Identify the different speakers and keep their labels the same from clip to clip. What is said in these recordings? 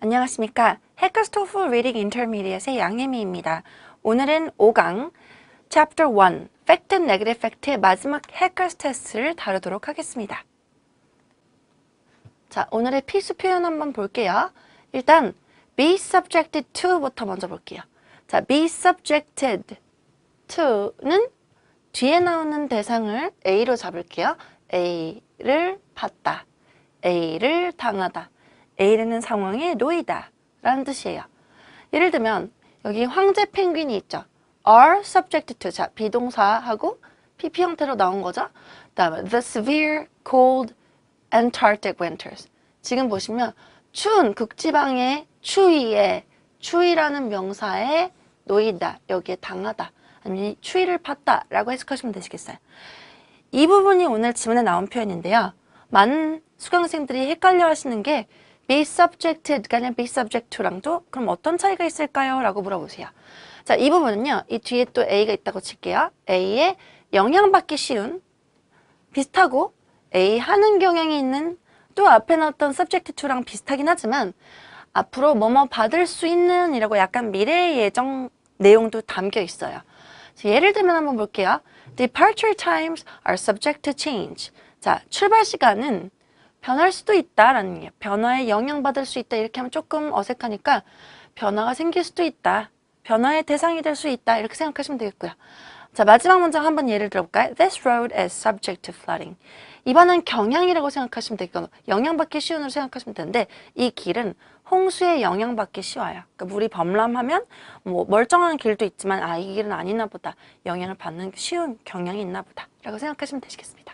Speaker 1: 안녕하십니까. 해커스토플 리딩 인터미디엇의 양혜미입니다. 오늘은 5강 Chapter 1 Fact and Negative Fact의 마지막 해커스 테스트를 다루도록 하겠습니다. 자, 오늘의 필수 표현 한번 볼게요. 일단 be subjected to부터 먼저 볼게요. 자, be subjected to는 뒤에 나오는 대상을 A로 잡을게요. A를 봤다. A를 당하다. A라는 상황에 놓이다 라는 뜻이에요. 예를 들면 여기 황제 펭귄이 있죠. are subjected to. 자, 비동사하고 PP 형태로 나온 거죠. 그 다음에 the severe cold Antarctic winters. 지금 보시면 추운 극지방의 추위에, 추위라는 명사에 놓이다, 여기에 당하다, 아니면 추위를 봤다 라고 해석하시면 되시겠어요. 이 부분이 오늘 지문에 나온 표현인데요. 많은 수강생들이 헷갈려 하시는 게 be subjected가 아니라 be subject to랑도 그럼 어떤 차이가 있을까요? 라고 물어보세요. 자, 이 부분은요. 이 뒤에 또 A가 있다고 칠게요. A에 영향받기 쉬운, 비슷하고 A 하는 경향이 있는, 또 앞에 나왔던 subject to랑 비슷하긴 하지만 앞으로 뭐뭐 받을 수 있는 이라고 약간 미래 예정 내용도 담겨 있어요. 예를 들면 한번 볼게요. Departure times are subject to change. 자, 출발 시간은 변할 수도 있다라는 게, 변화에 영향받을 수 있다 이렇게 하면 조금 어색하니까 변화가 생길 수도 있다, 변화의 대상이 될 수 있다 이렇게 생각하시면 되겠고요. 자, 마지막 문장 한번 예를 들어볼까요? This road is subject to flooding. 이번은 경향이라고 생각하시면 되고 영향받기 쉬운으로 생각하시면 되는데 이 길은 홍수에 영향받기 쉬워요. 그러니까 물이 범람하면 뭐 멀쩡한 길도 있지만 아, 이 길은 아니나 보다, 영향을 받는 쉬운 경향이 있나 보다 라고 생각하시면 되시겠습니다.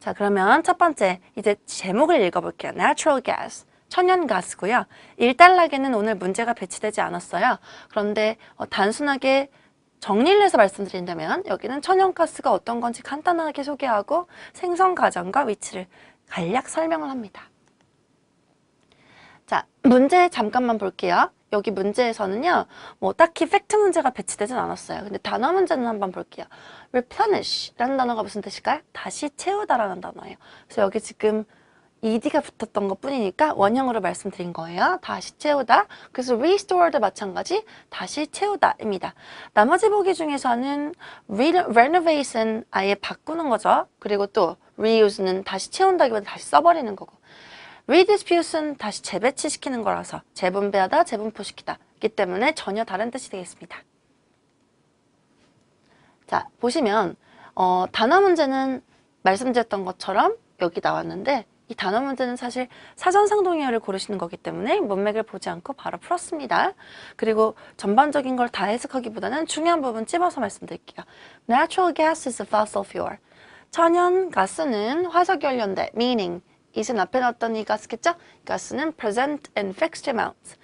Speaker 1: 자, 그러면 첫 번째 이제 제목을 읽어볼게요. Natural gas, 천연가스고요. 1단락에는 오늘 문제가 배치되지 않았어요. 그런데 단순하게 정리를 해서 말씀드린다면 여기는 천연가스가 어떤 건지 간단하게 소개하고 생성 과정과 위치를 간략 설명을 합니다. 자, 문제 잠깐만 볼게요. 여기 문제에서는요, 뭐 딱히 팩트 문제가 배치되진 않았어요. 근데 단어 문제는 한번 볼게요. replenish라는 단어가 무슨 뜻일까요? 다시 채우다라는 단어예요. 그래서 여기 지금 ed가 붙었던 것 뿐이니까 원형으로 말씀드린 거예요. 다시 채우다. 그래서 restore도 마찬가지, 다시 채우다입니다. 나머지 보기 중에서는 renovation 아예 바꾸는 거죠. 그리고 또 reuse는 다시 채운다기보다 다시 써버리는 거고, redispute는 다시 재배치시키는 거라서 재분배하다, 재분포시키다 이기 때문에 전혀 다른 뜻이 되겠습니다. 자, 보시면 단어 문제는 말씀드렸던 것처럼 여기 나왔는데 이 단어 문제는 사실 사전상동의어를 고르시는 거기 때문에 문맥을 보지 않고 바로 풀었습니다. 그리고 전반적인 걸 다 해석하기보다는 중요한 부분 찝어서 말씀드릴게요. Natural gas is a fossil fuel. 천연가스는 화석연료인데 meaning 이은 앞에 나왔던 이 가스겠죠? 가스는 present in fixed amounts.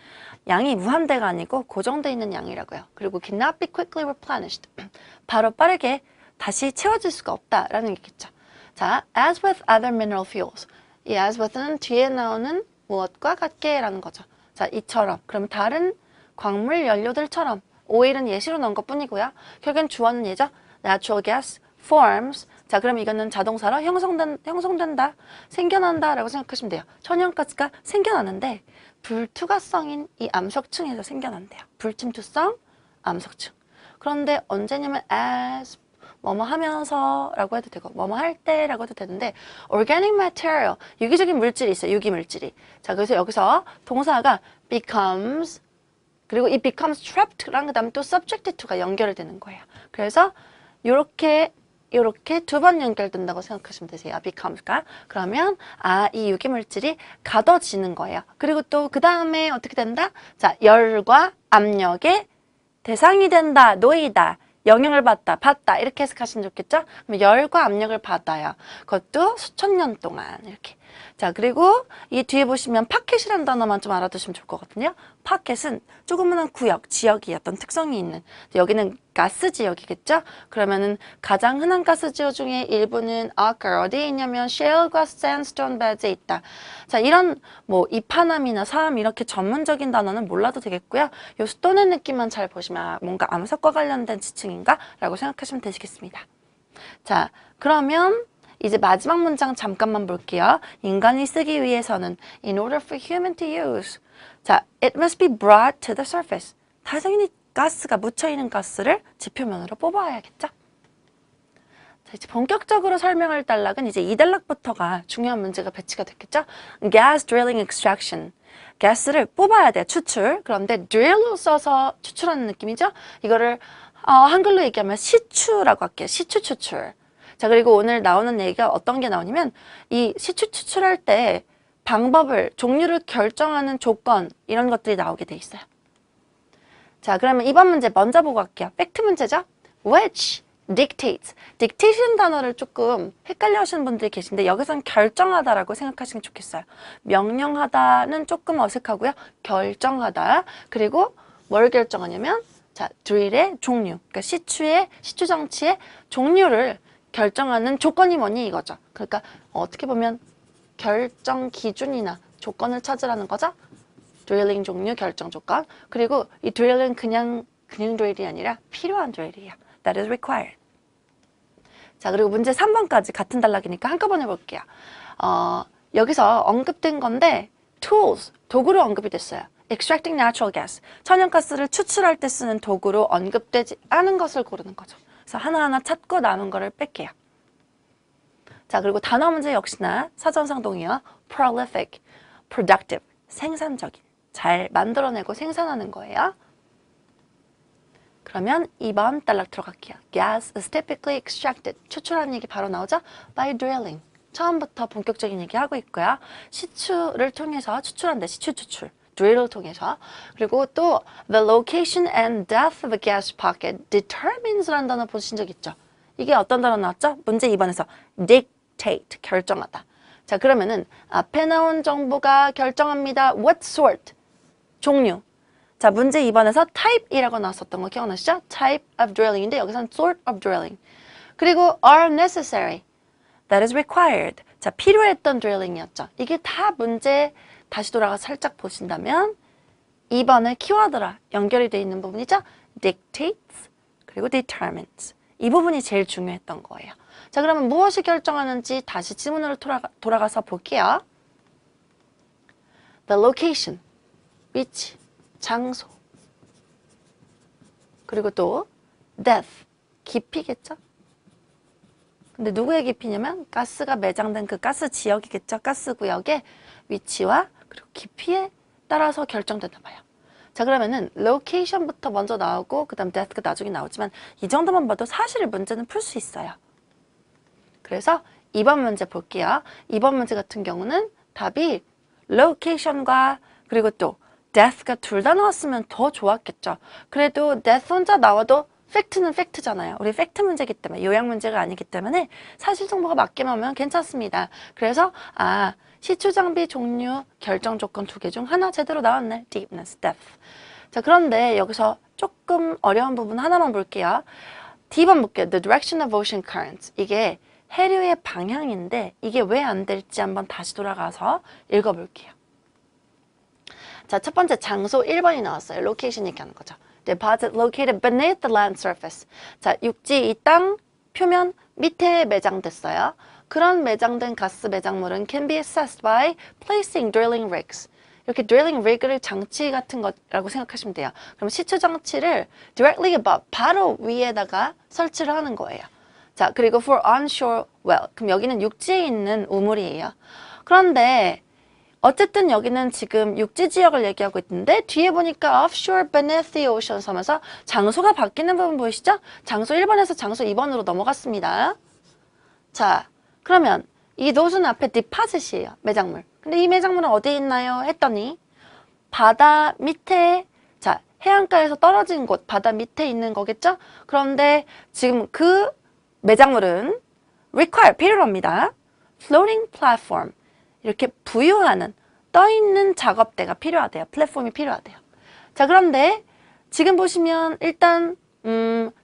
Speaker 1: 양이 무한대가 아니고 고정되어 있는 양이라고요. 그리고 cannot be quickly replenished. 바로 빠르게 다시 채워질 수가 없다라는 얘기겠죠. 자, as with other mineral fuels. 이 as with는 뒤에 나오는 무엇과 같게라는 거죠. 자, 이처럼. 그럼 다른 광물 연료들처럼. 오일은 예시로 넣은 것 뿐이고요. 결국엔 주어는 얘죠. Natural gas forms. 자, 그럼 이거는 자동사로 형성된다, 생겨난다 라고 생각하시면 돼요. 천연가스가 생겨나는데 불투과성인 이 암석층에서 생겨난대요. 불침투성 암석층. 그런데 언제냐면 as 뭐뭐 하면서 라고 해도 되고 뭐뭐 할 때 라고 해도 되는데 organic material, 유기적인 물질이 있어요. 유기물질이. 자, 그래서 여기서 동사가 becomes, 그리고 이 becomes trapped랑 그 다음에 또 subjected to가 연결이 되는 거예요. 그래서 요렇게 두 번 연결된다고 생각하시면 되세요. becomes가. 그러면 이 유기물질이 가둬지는 거예요. 그리고 또 그 다음에 어떻게 된다? 자, 열과 압력의 대상이 된다, 놓이다, 영향을 받다 이렇게 해석하시면 좋겠죠? 그럼 열과 압력을 받아요. 그것도 수천 년 동안 이렇게. 자, 그리고 이 뒤에 보시면 파켓이라는 단어만 좀 알아두시면 좋을 것 같거든요. 파켓은 조그마한 구역, 지역이 어떤 특성이 있는, 여기는 가스 지역이겠죠? 그러면은 가장 흔한 가스 지역 중에 일부는 occur, 어디에 있냐면 shale과 sandstone bed에 있다. 자, 이런 뭐 이파남이나 사암 이렇게 전문적인 단어는 몰라도 되겠고요. 요 스톤의 느낌만 잘 보시면 뭔가 암석과 관련된 지층인가? 라고 생각하시면 되시겠습니다. 자, 그러면 이제 마지막 문장 잠깐만 볼게요. 인간이 쓰기 위해서는 in order for human to use. 자, it must be brought to the surface. 당연히 가스가 묻혀있는 가스를 지표면으로 뽑아야겠죠? 자, 이제 본격적으로 설명할 단락은 이제 이 단락부터가 중요한 문제가 배치가 됐겠죠? Gas drilling extraction. 가스를 뽑아야 돼요. 추출. 그런데 drill로 써서 추출하는 느낌이죠? 이거를 한글로 얘기하면 시추라고 할게요. 시추 추출. 자, 그리고 오늘 나오는 얘기가 어떤 게 나오냐면 이 시추 추출할 때 방법을, 종류를 결정하는 조건 이런 것들이 나오게 돼 있어요. 자, 그러면 이번 문제 먼저 보고 갈게요. 팩트 문제죠? Which dictates. dictation 단어를 조금 헷갈려 하시는 분들이 계신데 여기서는 결정하다라고 생각하시면 좋겠어요. 명령하다는 조금 어색하고요. 결정하다. 그리고 뭘 결정하냐면 자, drill의 종류. 그러니까 시추 장치의 종류를 결정하는 조건이 뭐니 이거죠. 그러니까 어떻게 보면 결정 기준이나 조건을 찾으라는 거죠. 드릴링 종류 결정 조건. 그리고 이 드릴은 그냥 드릴이 아니라 필요한 드릴이에요. That is required. 자, 그리고 문제 3번까지 같은 단락이니까 한꺼번에 볼게요. 여기서 언급된 건데 tools, 도구로 언급이 됐어요. extracting natural gas, 천연가스를 추출할 때 쓰는 도구로 언급되지 않은 것을 고르는 거죠. 그래서 하나하나 찾고 남은 거를 뺄게요. 자, 그리고 단어 문제 역시나 사전상 동의어 prolific, productive, 생산적인, 잘 만들어내고 생산하는 거예요. 그러면 2번 단락 들어갈게요. Gas is typically extracted. 추출하는 얘기 바로 나오죠? By drilling. 처음부터 본격적인 얘기 하고 있고요. 시추를 통해서 추출한다. 시추 추출. drill을 통해서. 그리고 또 the location and depth of a gas pocket determines라는 단어 보신 적 있죠? 이게 어떤 단어 나왔죠? 문제 2번에서 dictate, 결정하다. 자, 그러면은 앞에 나온 정보가 결정합니다. What sort? 종류. 자, 문제 2번에서 type이라고 나왔었던 거 기억나시죠? type of drilling인데 여기서는 sort of drilling. 그리고 are necessary. That is required. 자, 필요했던 drilling이었죠. 이게 다 문제 다시 돌아가 살짝 보신다면 2번의 키워드라 연결이 되어 있는 부분이죠. dictates 그리고 determines. 이 부분이 제일 중요했던 거예요. 자, 그러면 무엇이 결정하는지 다시 지문으로 돌아가서 볼게요. The location, 위치, 장소. 그리고 또 depth, 깊이겠죠? 근데 누구의 깊이냐면 가스가 매장된 그 가스 지역이겠죠? 가스 구역의 위치와 그리고 깊이에 따라서 결정된다 봐요. 자, 그러면은 location부터 먼저 나오고 그 다음 depth가 나중에 나오지만 이 정도만 봐도 사실 문제는 풀 수 있어요. 그래서 2번 문제 볼게요. 2번 문제 같은 경우는 답이 location과 그리고 또 death가 둘 다 나왔으면 더 좋았겠죠. 그래도 death 혼자 나와도 팩트는 팩트잖아요. 우리 팩트 문제이기 때문에 요약 문제가 아니기 때문에 사실 정보가 맞게만 오면 괜찮습니다. 그래서 시추 장비 종류 결정 조건 2개 중 하나 제대로 나왔네. deepness, depth. 자, 그런데 여기서 조금 어려운 부분 하나만 볼게요. D번 볼게요. The direction of ocean currents. 이게 해류의 방향인데 이게 왜 안 될지 한번 다시 돌아가서 읽어볼게요. 자, 첫 번째 장소 1번이 나왔어요. location 얘기하는 거죠. Deposit located beneath the land surface. 자, 육지 이 땅 표면 밑에 매장됐어요. 그런 매장된 가스 매장물은 can be assessed by placing drilling rigs. 이렇게 drilling rig을 장치 같은 거라고 생각하시면 돼요. 그럼 시추 장치를 directly above, 바로 위에다가 설치를 하는 거예요. 자, 그리고 for onshore well. 그럼 여기는 육지에 있는 우물이에요. 그런데 어쨌든 여기는 지금 육지 지역을 얘기하고 있는데 뒤에 보니까 offshore beneath the ocean 서면서 장소가 바뀌는 부분 보이시죠? 장소 1번에서 장소 2번으로 넘어갔습니다. 자, 그러면 이 노즐 앞에 deposit이에요. 매장물. 근데 이 매장물은 어디에 있나요? 했더니 바다 밑에, 자, 해안가에서 떨어진 곳, 바다 밑에 있는 거겠죠? 그런데 지금 그 매장물은 require, 필요로 합니다. floating platform. 이렇게 부유하는, 떠있는 작업대가 필요하대요. 플랫폼이 필요하대요. 자, 그런데 지금 보시면 일단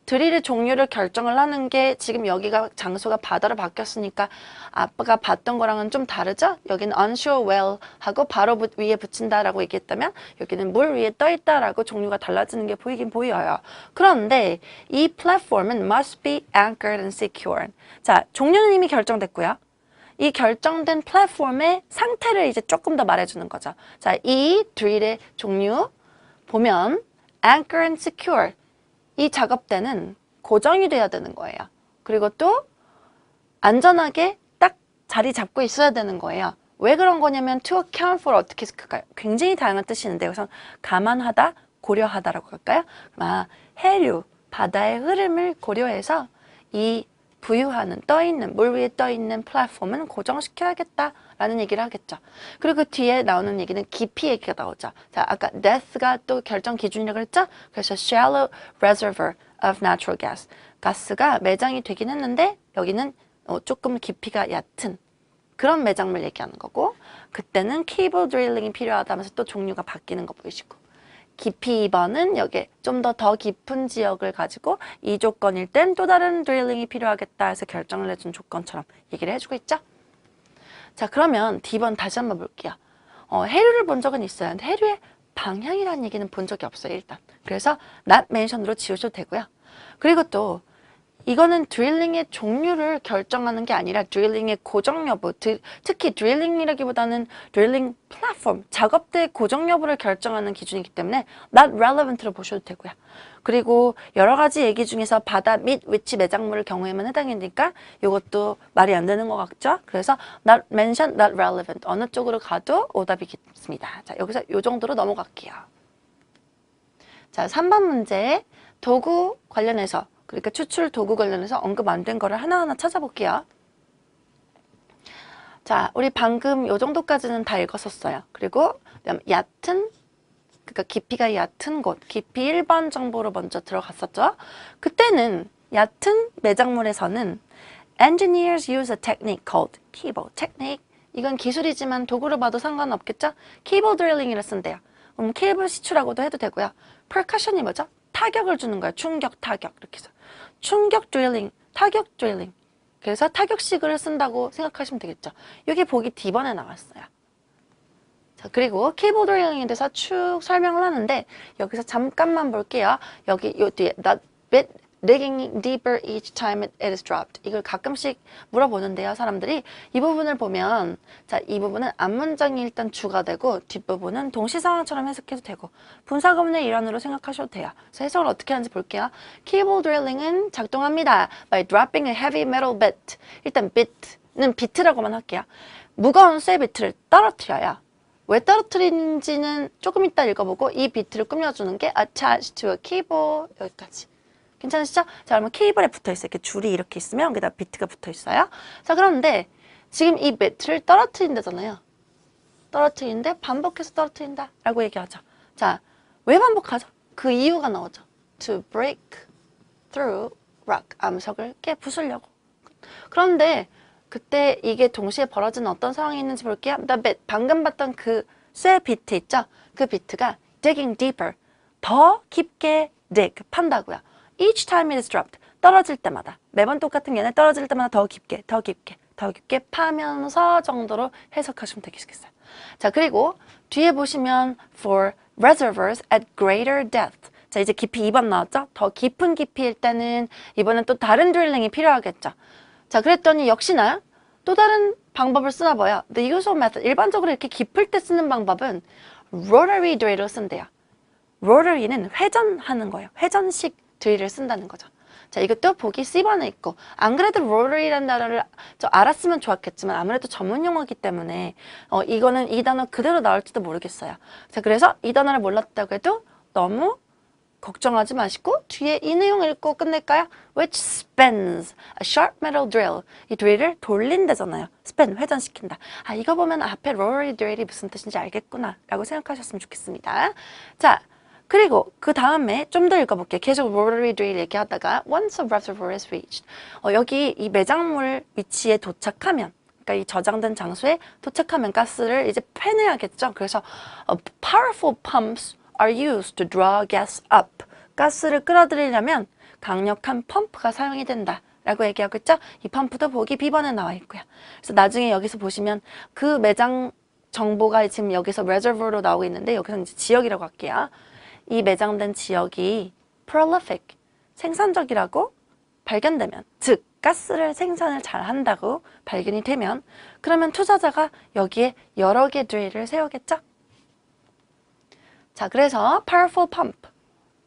Speaker 1: 드릴의 종류를 결정을 하는 게 지금 여기가 장소가 바다로 바뀌었으니까 아빠가 봤던 거랑은 좀 다르죠? 여기는 unsure well 하고 바로 위에 붙인다라고 얘기했다면 여기는 물 위에 떠 있다라고 종류가 달라지는 게 보이긴 보여요. 그런데 이 플랫폼은 must be anchored and secure. 자, 종류는 이미 결정됐고요. 이 결정된 플랫폼의 상태를 이제 조금 더 말해주는 거죠. 자, 이 드릴의 종류 보면 anchor and secure. 이 작업대는 고정이 돼야 되는 거예요. 그리고 또 안전하게 딱 자리 잡고 있어야 되는 거예요. 왜 그런 거냐면 to account for 어떻게 쓸까요? 굉장히 다양한 뜻이 있는데 우선 감안하다, 고려하다라고 할까요? 해류, 바다의 흐름을 고려해서 이 부유하는, 떠있는, 물 위에 떠있는 플랫폼은 고정시켜야겠다라는 얘기를 하겠죠. 그리고 그 뒤에 나오는 얘기는 깊이 얘기가 나오죠. 자, 아까 depth가 또 결정 기준이라고 그랬죠? 그래서 shallow reservoir of natural gas. 가스가 매장이 되긴 했는데 여기는 조금 깊이가 얕은 그런 매장물 얘기하는 거고 그때는 케이블 드릴링이 필요하다면서 또 종류가 바뀌는 거 보이시고 깊이 2번은 여기에 좀 더 깊은 지역을 가지고 이 조건일 땐 또 다른 드릴링이 필요하겠다 해서 결정을 해준 조건처럼 얘기를 해주고 있죠. 자, 그러면 D번 다시 한번 볼게요. 해류를 본 적은 있어요. 근데 해류의 방향이라는 얘기는 본 적이 없어요, 일단. 그래서 not mention으로 지우셔도 되고요. 그리고 또 이거는 드릴링의 종류를 결정하는 게 아니라 드릴링의 고정 여부, 특히 드릴링이라기보다는 드릴링 플랫폼, 작업대의 고정 여부를 결정하는 기준이기 때문에 not relevant로 보셔도 되고요. 그리고 여러 가지 얘기 중에서 바다 및 위치 매장물의 경우에만 해당이니까 이것도 말이 안 되는 것 같죠? 그래서 not mentioned, not relevant. 어느 쪽으로 가도 오답이겠습니다. 자, 여기서 이 정도로 넘어갈게요. 자, 3번 문제 도구 관련해서 그러니까 추출 도구 관련해서 언급 안 된 거를 하나하나 찾아볼게요. 자, 우리 방금 요 정도까지는 다 읽었었어요. 그리고 얕은, 그러니까 깊이가 얕은 곳, 깊이 1번 정보로 먼저 들어갔었죠. 그때는 얕은 매장물에서는 engineers use a technique called keyboard technique. 이건 기술이지만 도구로 봐도 상관없겠죠? keyboard drilling이라 쓴대요. 케이블 시추라고도 해도 되고요. percussion이 뭐죠? 타격을 주는 거예요. 충격, 타격 이렇게 해서 충격 드릴링, 타격 드릴링. 그래서 타격식을 쓴다고 생각하시면 되겠죠. 여기 보기 D번에 나왔어요. 자, 그리고 케이블 드릴링에 대해서 쭉 설명을 하는데 여기서 잠깐만 볼게요. 여기 요 뒤에 that bit digging deeper each time it is dropped. 이걸 가끔씩 물어보는데요, 사람들이. 이 부분을 보면, 자, 이 부분은 앞문장이 일단 주가 되고, 뒷부분은 동시상황처럼 해석해도 되고, 분사구문의 일환으로 생각하셔도 돼요. 그래서 해석을 어떻게 하는지 볼게요. Keyboard drilling은 작동합니다. By dropping a heavy metal bit. 일단 bit는 비트라고만 할게요. 무거운 쇠 비트를 떨어뜨려요. 왜 떨어뜨리는지는 조금 이따 읽어보고, 이 비트를 꾸며주는 게 attached to a keyboard. 여기까지. 괜찮으시죠? 자, 그러면 케이블에 붙어있어요. 이렇게 줄이 이렇게 있으면 여기다 비트가 붙어있어요. 자, 그런데 지금 이 비트를 떨어뜨린다잖아요. 떨어뜨리는데 반복해서 떨어뜨린다 라고 얘기하죠. 자, 왜 반복하죠? 그 이유가 나오죠. To break through rock. 암석을 부수려고. 그런데 그때 이게 동시에 벌어지는 어떤 상황이 있는지 볼게요. The bit, 방금 봤던 그 쇠 비트 있죠? 그 비트가 digging deeper. 더 깊게 dig, 판다고요. Each time it is dropped. 떨어질 때마다. 매번 똑같은 게 아니라 떨어질 때마다 더 깊게, 더 깊게, 더 깊게 파면서 정도로 해석하시면 되겠어요. 자, 그리고 뒤에 보시면 for reservoirs at greater depth. 자, 이제 깊이 2번 나왔죠? 더 깊은 깊이일 때는 이번엔 또 다른 드릴링이 필요하겠죠. 자, 그랬더니 역시나 또 다른 방법을 쓰나 봐요. The usual method. 일반적으로 이렇게 깊을 때 쓰는 방법은 rotary drill을 쓴대요. rotary는 회전하는 거예요. 회전식 드릴을 쓴다는 거죠. 자, 이것도 보기 C번에 있고 안 그래도 rotary라는 단어를 알았으면 좋았겠지만 아무래도 전문 용어이기 때문에 이거는 이 단어 그대로 나올지도 모르겠어요. 자, 그래서 이 단어를 몰랐다고 해도 너무 걱정하지 마시고 뒤에 이 내용 읽고 끝낼까요? Which spins a sharp metal drill. 이 드릴을 돌린다잖아요. spin, 회전시킨다. 아, 이거 보면 앞에 rotary drill이 무슨 뜻인지 알겠구나 라고 생각하셨으면 좋겠습니다. 자, 그리고 그 다음에 좀 더 읽어볼게요. 계속 rotary drill 얘기하다가 once a reservoir is reached. 여기 이 매장물 위치에 도착하면, 그러니까 이 저장된 장소에 도착하면 가스를 이제 패내야겠죠. 그래서 powerful pumps are used to draw gas up. 가스를 끌어들이려면 강력한 펌프가 사용이 된다 라고 얘기하고 있죠. 이 펌프도 보기 B번에 나와 있고요. 그래서 나중에 여기서 보시면 그 매장 정보가 지금 여기서 reservoir로 나오고 있는데 여기서 이제 지역이라고 할게요. 이 매장된 지역이 prolific, 생산적이라고 발견되면, 즉 가스를 생산을 잘 한다고 발견이 되면 그러면 투자자가 여기에 여러 개 드릴을 세우겠죠. 자, 그래서 powerful pump,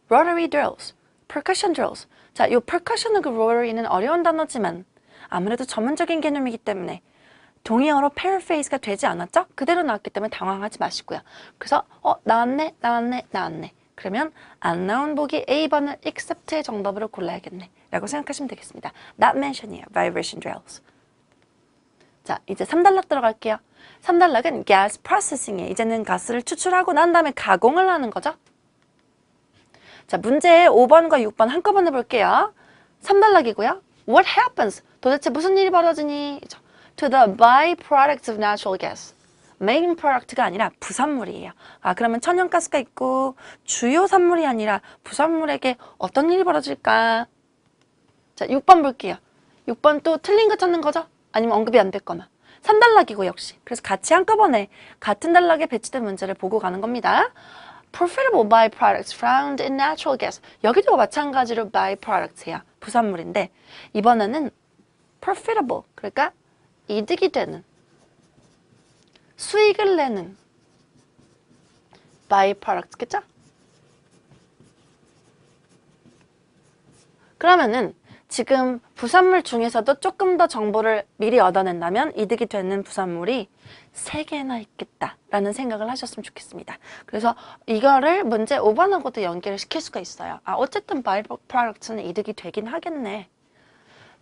Speaker 1: rotary drills, percussion drills. 자, 이 percussion하고 rotary는 어려운 단어지만 아무래도 전문적인 개념이기 때문에 동의어로 paraphrase가 되지 않았죠? 그대로 나왔기 때문에 당황하지 마시고요. 그래서 나왔네. 그러면 안 나온 보기 A번을 except의 정답으로 골라야겠네 라고 생각하시면 되겠습니다. Not mention이에요. Vibration drills. 자, 이제 3단락 들어갈게요. 3단락은 gas processing이에요. 이제는 가스를 추출하고 난 다음에 가공을 하는 거죠. 자, 문제 5번과 6번 한꺼번에 볼게요. 3단락이고요. What happens? 도대체 무슨 일이 벌어지니? To the byproducts of natural gas. 메인 프로덕트가 아니라 부산물이에요. 아, 그러면 천연가스가 있고 주요 산물이 아니라 부산물에게 어떤 일이 벌어질까? 자, 6번 볼게요. 6번 또 틀린 거 찾는 거죠? 아니면 언급이 안 될 거나. 3단락이고 역시. 그래서 같이 한꺼번에 같은 단락에 배치된 문제를 보고 가는 겁니다. Profitable byproducts found in natural gas. 여기도 마찬가지로 byproducts예요. 부산물인데 이번에는 profitable, 그러니까 이득이 되는, 수익을 내는 byproducts겠죠? 그러면은 지금 부산물 중에서도 조금 더 정보를 미리 얻어낸다면 이득이 되는 부산물이 3개나 있겠다라는 생각을 하셨으면 좋겠습니다. 그래서 이거를 문제 5번하고도 연결을 시킬 수가 있어요. 아, 어쨌든 byproducts는 이득이 되긴 하겠네.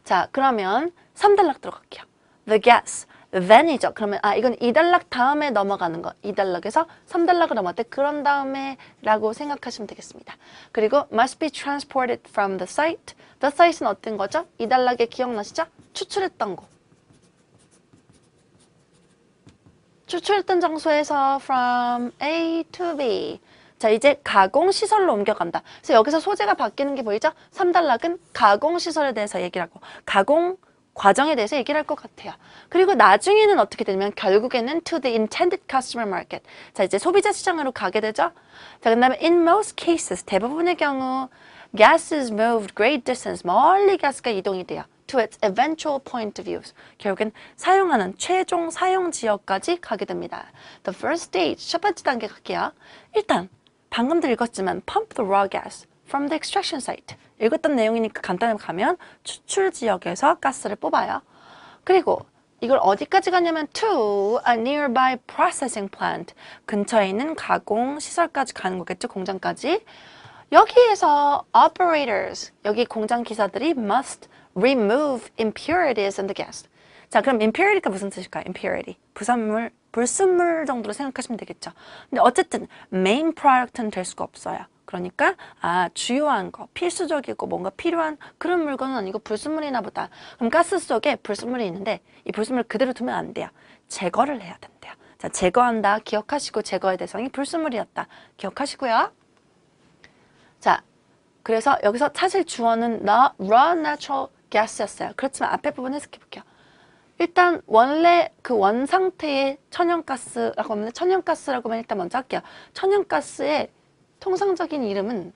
Speaker 1: 자, 그러면 3단락 들어갈게요. The gas, then이죠. 그러면 이건 2단락 다음에 넘어가는 거. 2단락에서 3단락으로 넘어갈 때 그런 다음에 라고 생각하시면 되겠습니다. 그리고 must be transported from the site. The site는 어떤 거죠? 2단락에 기억나시죠? 추출했던 곳. 추출했던 장소에서 from A to B. 자, 이제 가공시설로 옮겨간다. 그래서 여기서 소재가 바뀌는 게 보이죠? 3단락은 가공시설에 대해서 얘기를 하고 가공 과정에 대해서 얘기를 할 것 같아요. 그리고 나중에는 어떻게 되냐면 결국에는 to the intended customer market. 자, 이제 소비자 시장으로 가게 되죠. 자, 그 다음에 in most cases, 대부분의 경우 gas is moved great distance. 멀리 가스가 이동이 돼요. to its eventual point of use. 결국엔 사용하는 최종 사용 지역까지 가게 됩니다. The first stage, 첫 번째 단계 갈게요. 일단 방금도 읽었지만 pump the raw gas from the extraction site. 읽었던 내용이니까 간단히 가면 추출 지역에서 가스를 뽑아요. 그리고 이걸 어디까지 가냐면 to a nearby processing plant. 근처에 있는 가공 시설까지 가는 거겠죠, 공장까지. 여기에서 operators, 여기 공장 기사들이 must remove impurities in the gas. 자, 그럼 impurity가 무슨 뜻일까요? impurity, 부산물, 불순물 정도로 생각하시면 되겠죠. 근데 어쨌든 main product는 될 수가 없어요. 그러니까 주요한 거, 필수적이고 뭔가 필요한 그런 물건은 아니고 불순물이나 보다. 그럼 가스 속에 불순물이 있는데 이 불순물을 그대로 두면 안 돼요. 제거를 해야 된대요. 자, 제거한다 기억하시고 제거의 대상이 불순물이었다 기억하시고요. 자, 그래서 여기서 사실 주어는 raw natural gas였어요. 그렇지만 앞에 부분 해석해 볼게요. 일단 원래 그 원 상태의 천연가스라고 하면 천연가스라고만 일단 먼저 할게요. 천연가스의 통상적인 이름은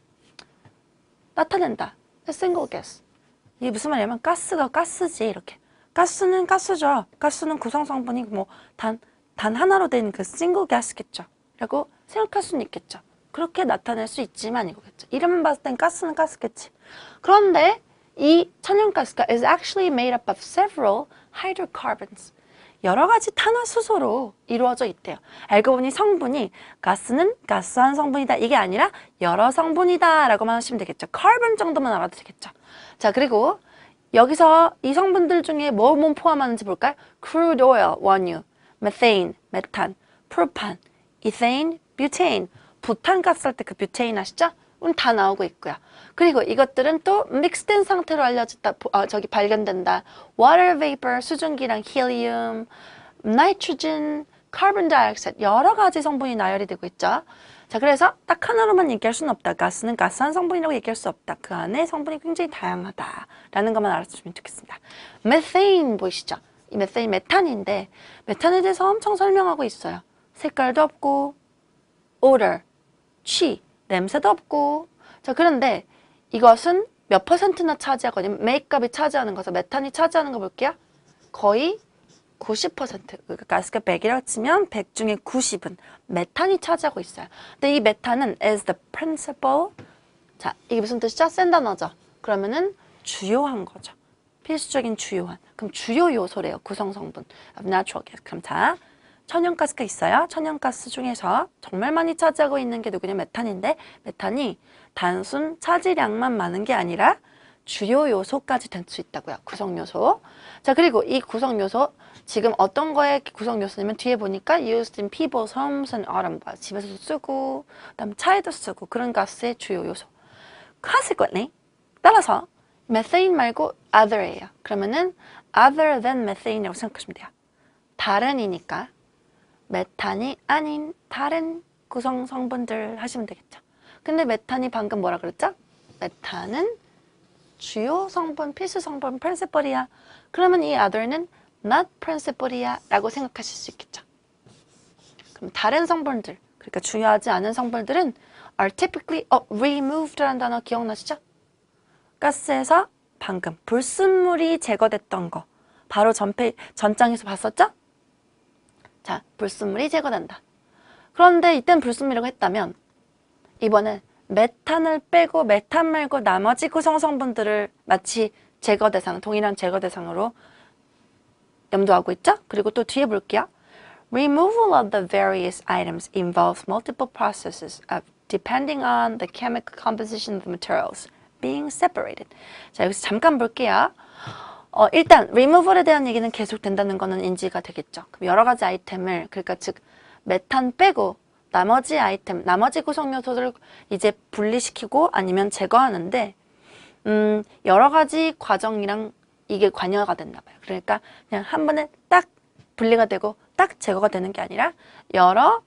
Speaker 1: 나타낸다. single gas. 이게 무슨 말이냐면 가스가 가스지 이렇게. 가스는 가스죠. 가스는 구성 성분이 뭐 단 하나로 된 그 single gas겠죠. 라고 생각할 수는 있겠죠. 그렇게 나타낼 수 있지만 이거겠죠. 이름만 봤을 땐 가스는 가스겠지. 그런데 이 천연가스가 is actually made up of several hydrocarbons. 여러 가지 탄화수소로 이루어져 있대요. 알고 보니 성분이 가스는 가스한 성분이다. 이게 아니라 여러 성분이다 라고만 하시면 되겠죠. 카본 정도만 알아도 되겠죠. 자, 그리고 여기서 이 성분들 중에 뭐 포함하는지 볼까요? crude oil, 원유, methane, 메탄, propan, ethane, butane. 부탄가스 할 때 그 뷰테인 아시죠? 다 나오고 있고요. 그리고 이것들은 또 믹스된 상태로 발견된다. water vapor, 수증기랑 helium, nitrogen, carbon dioxide, 여러 가지 성분이 나열이 되고 있죠. 자, 그래서 딱 하나로만 얘기할 수는 없다. 가스는 가스한 성분이라고 얘기할 수 없다. 그 안에 성분이 굉장히 다양하다라는 것만 알아주시면 좋겠습니다. methane 보이시죠? 이 methane 메탄인데 메탄에 대해서 엄청 설명하고 있어요. 색깔도 없고 odor, 취, 냄새도 없고. 자, 그런데 이것은 몇 퍼센트나 차지하거든요. 메이크업이 차지하는 것을 메탄이 차지하는 거 볼게요. 거의 90%, 그러니까 가스가 100이라고 치면 100 중에 90은 메탄이 차지하고 있어요. 근데 이 메탄은 is the principal, 자, 이게 무슨 뜻이죠? 센 단어죠. 그러면은 주요한 거죠. 필수적인 주요한. 그럼 주요 요소래요. 구성 성분 of natural gas. 그럼 자, 천연가스가 있어요. 천연가스 중에서 정말 많이 차지하고 있는 게 누구냐? 메탄인데 메탄이 단순 차지량만 많은 게 아니라 주요 요소까지 될 수 있다고요. 구성 요소. 자, 그리고 이 구성 요소 지금 어떤 거의 구성 요소냐면 뒤에 보니까 used in people's homes and automobiles. 집에서도 쓰고 그다음 차에도 쓰고 그런 가스의 주요 요소. Consequently, 따라서 methane 말고 other예요. 그러면은 other than methane이라고 생각하시면 돼요. 다른이니까 메탄이 아닌 다른 구성 성분들 하시면 되겠죠. 근데 메탄이 방금 뭐라 그랬죠? 메탄은 주요 성분, 필수 성분, principal이야. 그러면 이 other는 not principal이야 라고 생각하실 수 있겠죠. 그럼 다른 성분들, 그러니까 중요하지 않은 성분들은 are typically removed라는 단어 기억나시죠? 가스에서 방금 불순물이 제거됐던 거 바로 전장에서 봤었죠? 자, 불순물이 제거된다. 그런데 이땐 불순물이라고 했다면 이번엔 메탄을 빼고 메탄 말고 나머지 구성 성분들을 마치 제거 대상, 동일한 제거 대상으로 염두하고 있죠? 그리고 또 뒤에 볼게요. Removal of the various items involves multiple processes of depending on the chemical composition of the materials being separated. 자, 여기서 잠깐 볼게요. 일단 removal에 대한 얘기는 계속 된다는 거는 인지가 되겠죠. 그럼 여러 가지 아이템을, 그러니까 즉 메탄 빼고 나머지 아이템, 나머지 구성 요소들을 이제 분리시키고 아니면 제거하는데 여러 가지 과정이랑 이게 관여가 됐나 봐요. 그러니까 그냥 한 번에 딱 분리가 되고 딱 제거가 되는 게 아니라 여러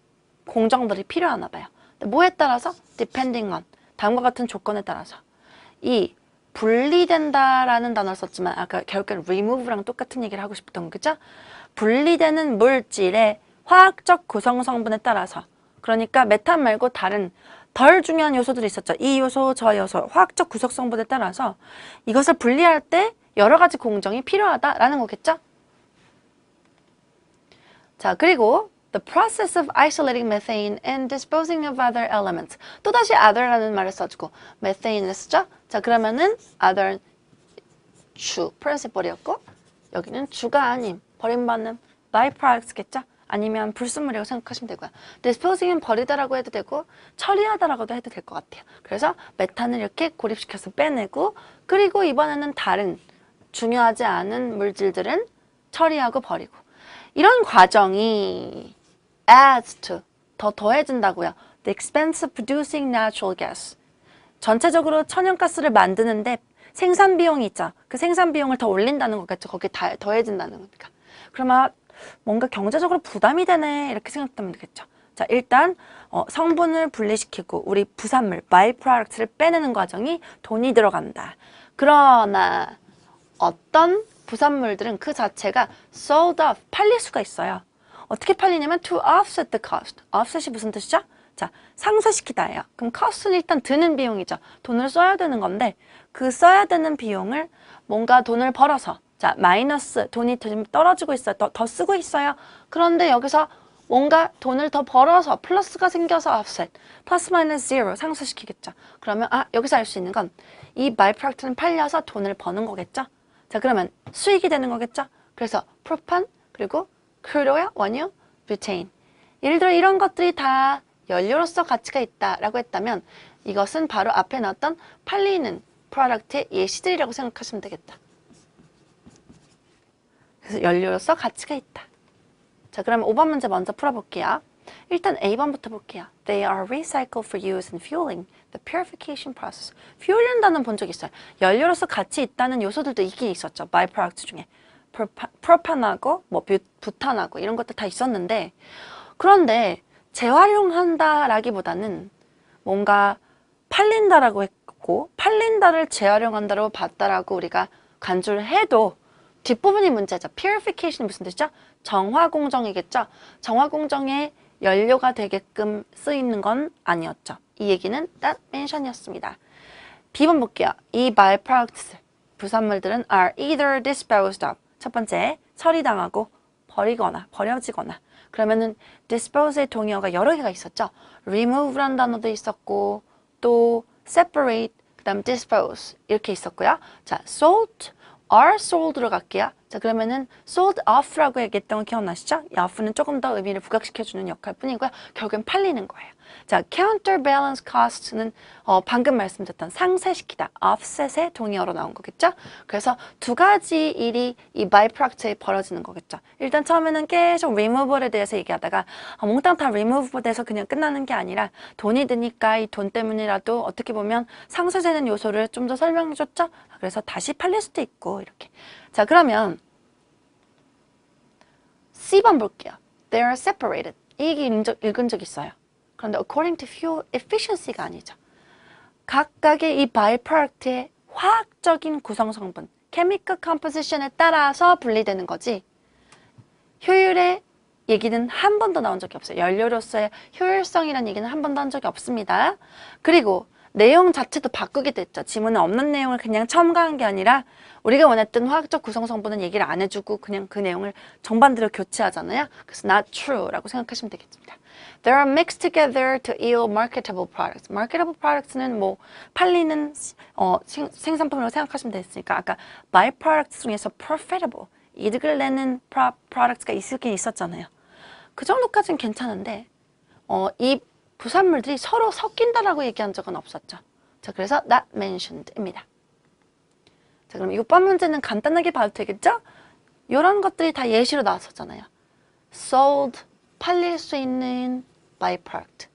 Speaker 1: 공정들이 필요하나 봐요. 뭐에 따라서? depending on, 다음과 같은 조건에 따라서. 이 분리된다라는 단어를 썼지만 아까 결국엔 remove랑 똑같은 얘기를 하고 싶었던 거, 그죠? 분리되는 물질의 화학적 구성 성분에 따라서, 그러니까 메탄 말고 다른 덜 중요한 요소들이 있었죠. 이 요소, 저 요소, 화학적 구성 성분에 따라서 이것을 분리할 때 여러 가지 공정이 필요하다라는 거겠죠? 자, 그리고 the process of isolating methane and disposing of other elements. 또다시 other라는 말을 써주고 methane을 쓰죠? 자, 그러면은 other 주, principal이었고 여기는 주가 아닌 버림받는 byproducts겠죠? 아니면 불순물이라고 생각하시면 되고요. disposing은 버리다라고 해도 되고 처리하다라고도 해도 될 것 같아요. 그래서 메탄을 이렇게 고립시켜서 빼내고, 그리고 이번에는 다른 중요하지 않은 물질들은 처리하고 버리고, 이런 과정이 adds to, 더 더해진다고요. The expense of producing natural gas. 전체적으로 천연가스를 만드는데 생산 비용이 있죠. 그 생산 비용을 더 올린다는 거겠죠. 거기에 더해진다는 거니까. 그러면 뭔가 경제적으로 부담이 되네 이렇게 생각하면 되겠죠. 자, 일단 성분을 분리시키고 우리 부산물, byproduct를 빼내는 과정이 돈이 들어간다. 그러나 어떤 부산물들은 그 자체가 sold off, 팔릴 수가 있어요. 어떻게 팔리냐면 to offset the cost. offset이 무슨 뜻이죠? 자, 상쇄시키다예요. 그럼 cost는 일단 드는 비용이죠. 돈을 써야 되는 건데 그 써야 되는 비용을 뭔가 돈을 벌어서, 자, 마이너스, 돈이 좀 떨어지고 있어요. 더 쓰고 있어요. 그런데 여기서 뭔가 돈을 더 벌어서 플러스가 생겨서 offset, 플러스 마이너스 제로, 상쇄시키겠죠. 그러면 여기서 알 수 있는 건 이 byproduct는 팔려서 돈을 버는 거겠죠. 자, 그러면 수익이 되는 거겠죠. 그래서 프로판, 그리고 crude oil, 원유, butane. 예를 들어 이런 것들이 다 연료로서 가치가 있다라고 했다면 이것은 바로 앞에 나왔던 팔리는 프로덕트의 예시들이라고 생각하시면 되겠다. 그래서 연료로서 가치가 있다. 자, 그러면 5번 문제 먼저 풀어볼게요. 일단 A번부터 볼게요. They are recycled for use in fueling the purification process. fuel이라는 단어는 본 적 있어요. 연료로서 가치 있다는 요소들도 있긴 있었죠. byproduct 중에. 프로판하고 뭐 부탄하고 이런 것도 다 있었는데, 그런데 재활용한다라기보다는 뭔가 팔린다라고 했고, 팔린다를 재활용한다로 봤다라고 우리가 간주를 해도 뒷부분이 문제죠. purification이 무슨 뜻이죠? 정화공정이겠죠. 정화공정에 연료가 되게끔 쓰이는 건 아니었죠. 이 얘기는 that mention이었습니다. B번 볼게요. 이 byproducts, 부산물들은 are either disposed of. 첫 번째, 처리당하고 버려지거나. 그러면은 dispose의 동의어가 여러 개가 있었죠. remove라는 단어도 있었고, 또 separate, 그 다음 dispose 이렇게 있었고요. 자, sold, are sold로 갈게요. 자, 그러면은 sold off라고 얘기했던 거 기억나시죠? off는 조금 더 의미를 부각시켜주는 역할 뿐이고요. 결국엔 팔리는 거예요. 자, counterbalance cost는 방금 말씀드렸던 상쇄시키다, offset의 동의어로 나온 거겠죠? 그래서 두 가지 일이 이 byproduct에 벌어지는 거겠죠. 일단 처음에는 계속 removal에 대해서 얘기하다가 몽땅 다 removal 돼서 그냥 끝나는 게 아니라 돈이 드니까 이 돈 때문이라도 어떻게 보면 상쇄되는 요소를 좀 더 설명해줬죠? 그래서 다시 팔릴 수도 있고 이렇게. 자, 그러면 C번 볼게요. They are separated. 이 얘기 읽은 적 있어요. 그런데 according to fuel efficiency가 아니죠. 각각의 이 byproduct의 화학적인 구성 성분, chemical composition에 따라서 분리되는 거지, 효율의 얘기는 한 번도 나온 적이 없어요. 연료로서의 효율성이라는 얘기는 한 번도 한 적이 없습니다. 그리고 내용 자체도 바꾸게 됐죠. 지문에 없는 내용을 그냥 첨가한 게 아니라 우리가 원했던 화학적 구성 성분은 얘기를 안 해주고 그냥 그 내용을 정반대로 교체하잖아요. 그래서 not true라고 생각하시면 되겠습니다. They are mixed together to yield marketable products. marketable products는 뭐 팔리는 생산품이라고 생각하시면 되겠으니까 아까 byproducts 중에서 profitable, 이득을 내는 products가 있긴 있었잖아요. 그 정도까지는 괜찮은데 이 부산물들이 서로 섞인다라고 얘기한 적은 없었죠. 자, 그래서 not mentioned입니다. 자, 그럼 6번 문제는 간단하게 봐도 되겠죠? 이런 것들이 다 예시로 나왔었잖아요. sold, 팔릴 수 있는 byproduct.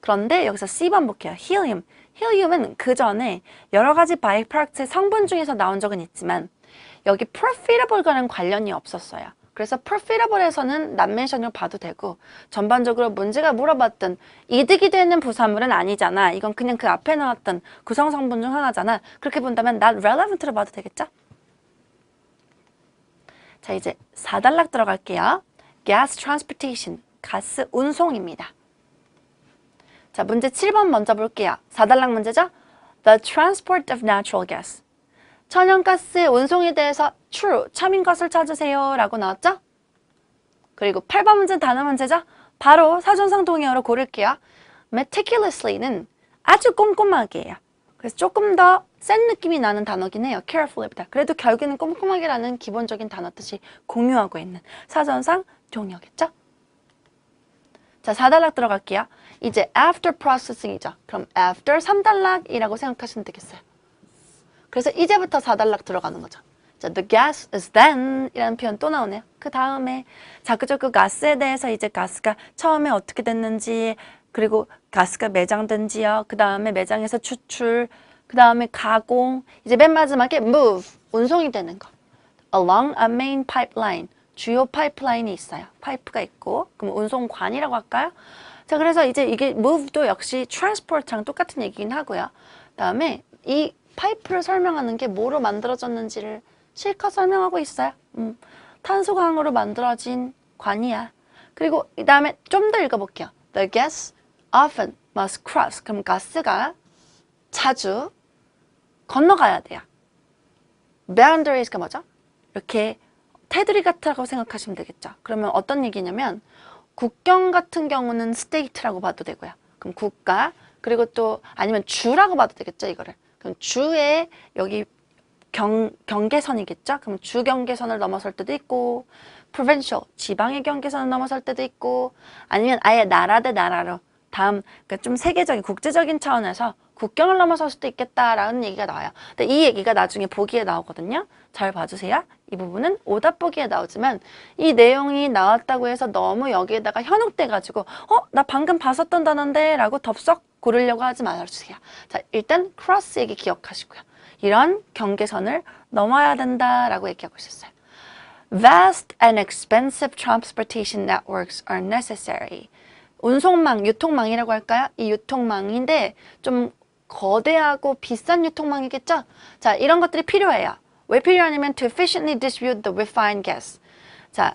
Speaker 1: 그런데 여기서 C번 볼게요. helium. helium은 그 전에 여러 가지 byproduct의 성분 중에서 나온 적은 있지만 여기 profitable과는 관련이 없었어요. 그래서 profitable에서는 not mention으로 봐도 되고 전반적으로 문제가 물어봤던 이득이 되는 부산물은 아니잖아. 이건 그냥 그 앞에 나왔던 구성 성분 중 하나잖아. 그렇게 본다면 not relevant로 봐도 되겠죠? 자, 이제 4단락 들어갈게요. gas transportation, 가스 운송입니다. 자, 문제 7번 먼저 볼게요. 4단락 문제죠? The transport of natural gas. 천연가스의 운송에 대해서 true, 참인 것을 찾으세요 라고 나왔죠? 그리고 8번 문제 단어 문제죠? 바로 사전상 동의어로 고를게요. meticulously는 아주 꼼꼼하게예요. 그래서 조금 더 센 느낌이 나는 단어긴 해요. carefully보다. 그래도 결국에는 꼼꼼하게라는 기본적인 단어 뜻이 공유하고 있는 사전상 동의어겠죠? 자, 4단락 들어갈게요. 이제 after processing이죠. 그럼 after 3단락이라고 생각하시면 되겠어요. 그래서 이제부터 4단락 들어가는 거죠. 자, the gas is then 이라는 표현 또 나오네요. 그 다음에 자, 그저 그 가스에 대해서 이제 가스가 처음에 어떻게 됐는지, 그리고 가스가 매장된지요. 그 다음에 매장에서 추출, 그 다음에 가공, 이제 맨 마지막에 move, 운송이 되는 거. along a main pipeline, 주요 파이프라인이 있어요. 파이프가 있고, 그럼 운송관이라고 할까요? 자, 그래서 이제 이게 move도 역시 transport랑 똑같은 얘기긴 하고요. 그 다음에 이 파이프를 설명하는 게 뭐로 만들어졌는지를 실컷 설명하고 있어요. 탄소광으로 만들어진 관이야. 그리고 이 다음에 좀 더 읽어볼게요. The gas often must cross. 그럼 가스가 자주 건너가야 돼요. boundaries가 뭐죠? 이렇게 테두리 같다고 생각하시면 되겠죠. 그러면 어떤 얘기냐면 국경 같은 경우는 state라고 봐도 되고요. 그럼 국가, 그리고 또 아니면 주라고 봐도 되겠죠, 이거를. 그럼 주의 여기 경계선이겠죠? 그럼 주 경계선을 넘어설 때도 있고, provincial, 지방의 경계선을 넘어설 때도 있고, 아니면 아예 나라 대 나라로 다음, 그러니까 좀 세계적인, 국제적인 차원에서 국경을 넘어설 수도 있겠다라는 얘기가 나와요. 근데 이 얘기가 나중에 보기에 나오거든요. 잘 봐주세요. 이 부분은 오답 보기에 나오지만 이 내용이 나왔다고 해서 너무 여기에다가 현혹돼가지고 나 방금 봤었던 단어인데 라고 덥석 고르려고 하지 말아주세요. 자, 일단 cross 얘기 기억하시고요. 이런 경계선을 넘어야 된다라고 얘기하고 있었어요. Vast and expensive transportation networks are necessary. 운송망, 유통망이라고 할까요? 이 유통망인데 좀 거대하고 비싼 유통망이겠죠? 자, 이런 것들이 필요해요. 왜 필요하냐면 to efficiently distribute the refined gas. 자,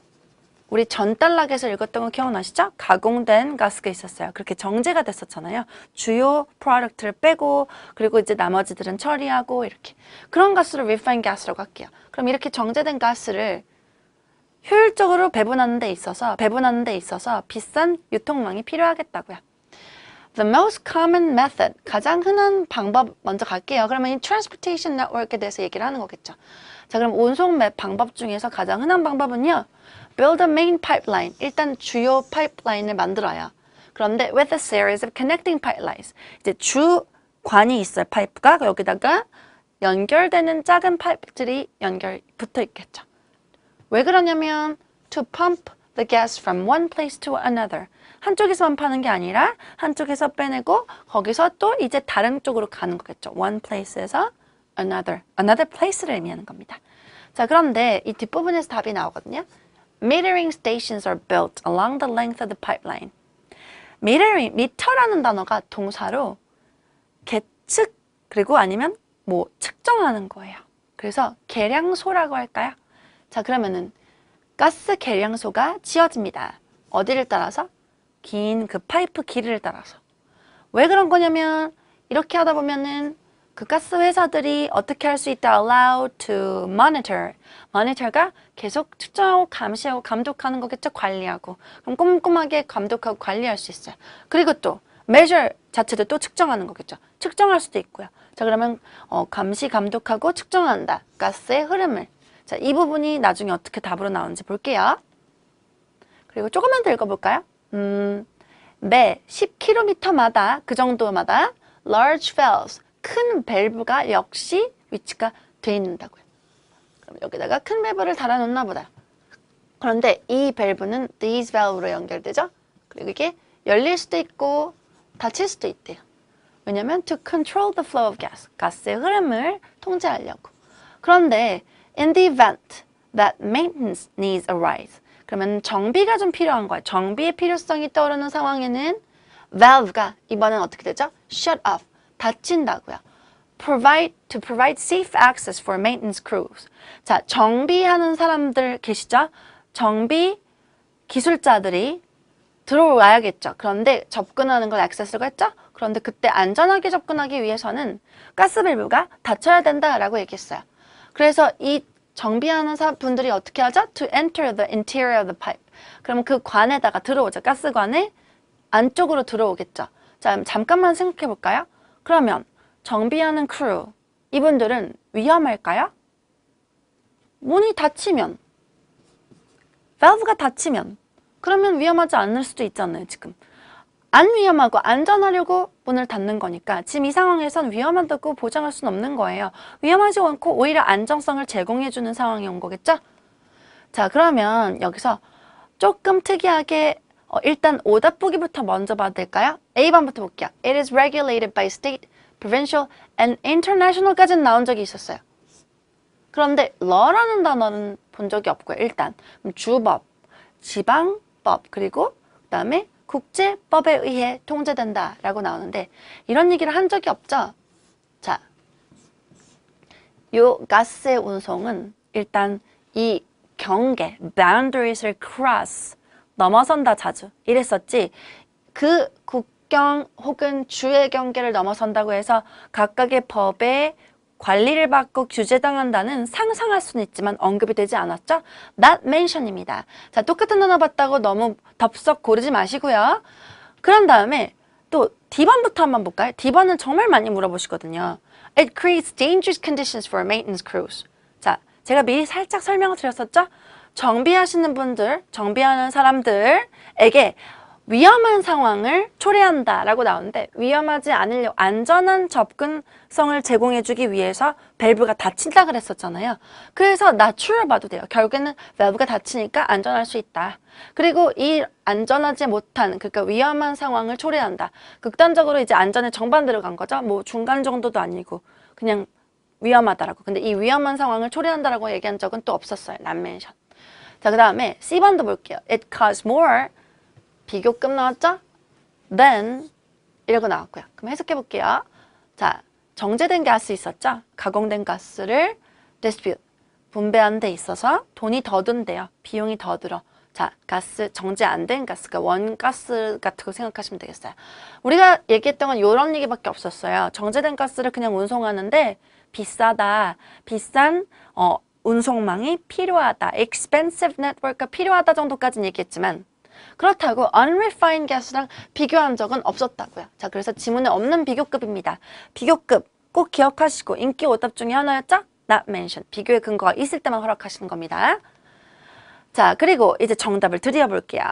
Speaker 1: 우리 전단락에서 읽었던 거 기억나시죠? 가공된 가스가 있었어요. 그렇게 정제가 됐었잖아요. 주요 프로덕트를 빼고 그리고 이제 나머지들은 처리하고 이렇게. 그런 가스를 refined gas라고 할게요. 그럼 이렇게 정제된 가스를 효율적으로 배분하는 데 있어서 비싼 유통망이 필요하겠다고요. The most common method, 가장 흔한 방법 먼저 갈게요. 그러면 이 transportation network에 대해서 얘기를 하는 거겠죠. 자, 그럼 운송 방법 중에서 가장 흔한 방법은요. Build a main pipeline. 일단 주요 파이프라인을 만들어요. 그런데 with a series of connecting pipelines. 이제 주관이 있어요. 파이프가 여기다가 연결되는 작은 파이프들이 붙어 있겠죠. 왜 그러냐면 to pump the gas from one place to another. 한쪽에서만 파는 게 아니라 한쪽에서 빼내고 거기서 또 이제 다른 쪽으로 가는 거겠죠. one place에서 another place를 의미하는 겁니다. 자, 그런데 이 뒷부분에서 답이 나오거든요. Metering stations are built along the length of the pipeline. metering, 미터라는 단어가 동사로 계측 그리고 아니면 뭐 측정하는 거예요. 그래서 계량소라고 할까요? 자, 그러면은 가스 계량소가 지어집니다. 어디를 따라서? 긴 그 파이프 길이를 따라서. 왜 그런 거냐면 이렇게 하다 보면은 그 가스 회사들이 어떻게 할 수 있다? Allow to monitor. monitor가 계속 측정하고 감시하고 감독하는 거겠죠? 관리하고. 그럼 꼼꼼하게 감독하고 관리할 수 있어요. 그리고 또 measure 자체도 또 측정하는 거겠죠. 측정할 수도 있고요. 자, 그러면 감시 감독하고 측정한다. 가스의 흐름을. 자, 이 부분이 나중에 어떻게 답으로 나오는지 볼게요. 그리고 조금만 더 읽어볼까요? 매 10km마다 그 정도마다 large valves, 큰 밸브가 역시 위치가 돼 있는다고요. 그럼 여기다가 큰 밸브를 달아놓나 보다. 그런데 이 밸브는 these valve로 연결되죠. 그리고 이게 열릴 수도 있고 닫힐 수도 있대요. 왜냐면 to control the flow of gas, 가스의 흐름을 통제하려고. 그런데 in the event that maintenance needs arise, 그러면 정비가 좀 필요한 거예요. 정비의 필요성이 떠오르는 상황에는 valve가 이번엔 어떻게 되죠? shut off, 닫힌다고요. to provide safe access for maintenance crews. 자, 정비하는 사람들 계시죠? 정비 기술자들이 들어와야겠죠. 그런데 접근하는 걸 access라고 했죠? 그런데 그때 안전하게 접근하기 위해서는 가스 밸브가 닫혀야 된다라고 얘기했어요. 그래서 이 정비하는 분들이 어떻게 하죠? To enter the interior of the pipe. 그럼 그 관에다가 들어오죠. 가스관에 안쪽으로 들어오겠죠. 자, 잠깐만 생각해 볼까요? 그러면 정비하는 크루, 이분들은 위험할까요? 문이 닫히면, 밸브가 닫히면, 그러면 위험하지 않을 수도 있잖아요, 지금. 안 위험하고 안전하려고 문을 닫는 거니까 지금 이 상황에선 위험하다고 보장할 수는 없는 거예요. 위험하지 않고 오히려 안정성을 제공해주는 상황이 온 거겠죠? 자, 그러면 여기서 조금 특이하게 일단 오답 보기부터 먼저 봐도 될까요? A번부터 볼게요. It is regulated by state, provincial, and international까지는 나온 적이 있었어요. 그런데 law라는 단어는 본 적이 없고요. 일단 주법, 지방법, 그리고 그 다음에 국제법에 의해 통제된다라고 나오는데 이런 얘기를 한 적이 없죠. 자, 요 가스의 운송은 일단 이 경계, boundaries를 cross, 넘어선다 자주 이랬었지 그 국경 혹은 주의 경계를 넘어선다고 해서 각각의 법에 관리를 받고 규제당한다는 상상할 수는 있지만 언급이 되지 않았죠? Not mention입니다. 자, 똑같은 단어 봤다고 너무 덥석 고르지 마시고요. 그런 다음에 또 D번부터 한번 볼까요? D번은 정말 많이 물어보시거든요. It creates dangerous conditions for maintenance crews. 자, 제가 미리 살짝 설명을 드렸었죠? 정비하시는 분들, 정비하는 사람들에게 위험한 상황을 초래한다 라고 나오는데 위험하지 않으려고 안전한 접근성을 제공해주기 위해서 밸브가 닫힌다 그랬었잖아요. 그래서 낮추려 봐도 돼요. 결국에는 밸브가 닫히니까 안전할 수 있다. 그리고 이 안전하지 못한 그러니까 위험한 상황을 초래한다. 극단적으로 이제 안전에 정반대로 간 거죠. 뭐 중간 정도도 아니고 그냥 위험하다라고. 근데 이 위험한 상황을 초래한다라고 얘기한 적은 또 없었어요. not mention. 자, 그 다음에 C번도 볼게요. It costs more. 비교급 나왔죠? Then 이러고 나왔고요. 그럼 해석해 볼게요. 자, 정제된 가스 있었죠? 가공된 가스를 distribute, 분배하는 데 있어서 돈이 더 든대요. 비용이 더 들어. 자, 가스, 정제 안 된 가스가 원가스 같은 거 생각하시면 되겠어요. 우리가 얘기했던 건 이런 얘기밖에 없었어요. 정제된 가스를 그냥 운송하는데 비싸다. 비싼 운송망이 필요하다. expensive network가 필요하다 정도까지는 얘기했지만 그렇다고 unrefined gas랑 비교한 적은 없었다고요. 자, 그래서 지문에 없는 비교급입니다. 비교급 꼭 기억하시고 인기 오답 중에 하나였죠? Not mentioned. 비교의 근거가 있을 때만 허락하시는 겁니다. 자, 그리고 이제 정답을 들여볼게요.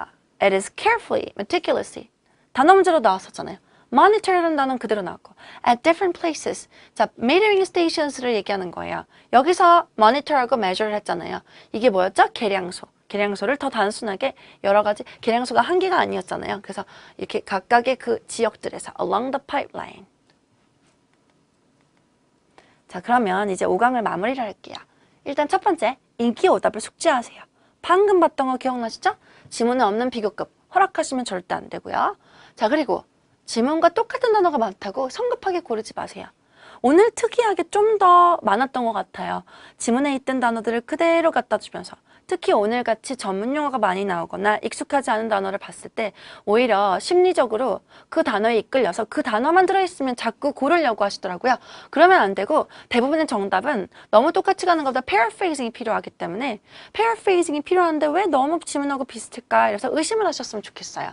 Speaker 1: It is carefully, meticulously. 단어 문제로 나왔었잖아요. Monitor라는 단어는 그대로 나왔고 at different places. 자, metering stations를 얘기하는 거예요. 여기서 monitor하고 measure를 했잖아요. 이게 뭐였죠? 계량소. 계량소를 더 단순하게 여러 가지 계량소가 한 개가 아니었잖아요. 그래서 이렇게 각각의 그 지역들에서 along the pipeline. 자, 그러면 이제 5강을 마무리를 할게요. 일단 첫 번째, 인기 오답을 숙지하세요. 방금 봤던 거 기억나시죠? 지문에 없는 비교급 허락하시면 절대 안 되고요. 자, 그리고 지문과 똑같은 단어가 많다고 성급하게 고르지 마세요. 오늘 특이하게 좀 더 많았던 것 같아요. 지문에 있던 단어들을 그대로 갖다 주면서 특히 오늘같이 전문 용어가 많이 나오거나 익숙하지 않은 단어를 봤을 때 오히려 심리적으로 그 단어에 이끌려서 그 단어만 들어있으면 자꾸 고르려고 하시더라고요. 그러면 안 되고 대부분의 정답은 너무 똑같이 가는 것보다 paraphrasing이 필요하기 때문에 paraphrasing이 필요한데 왜 너무 지문하고 비슷할까? 이래서 의심을 하셨으면 좋겠어요.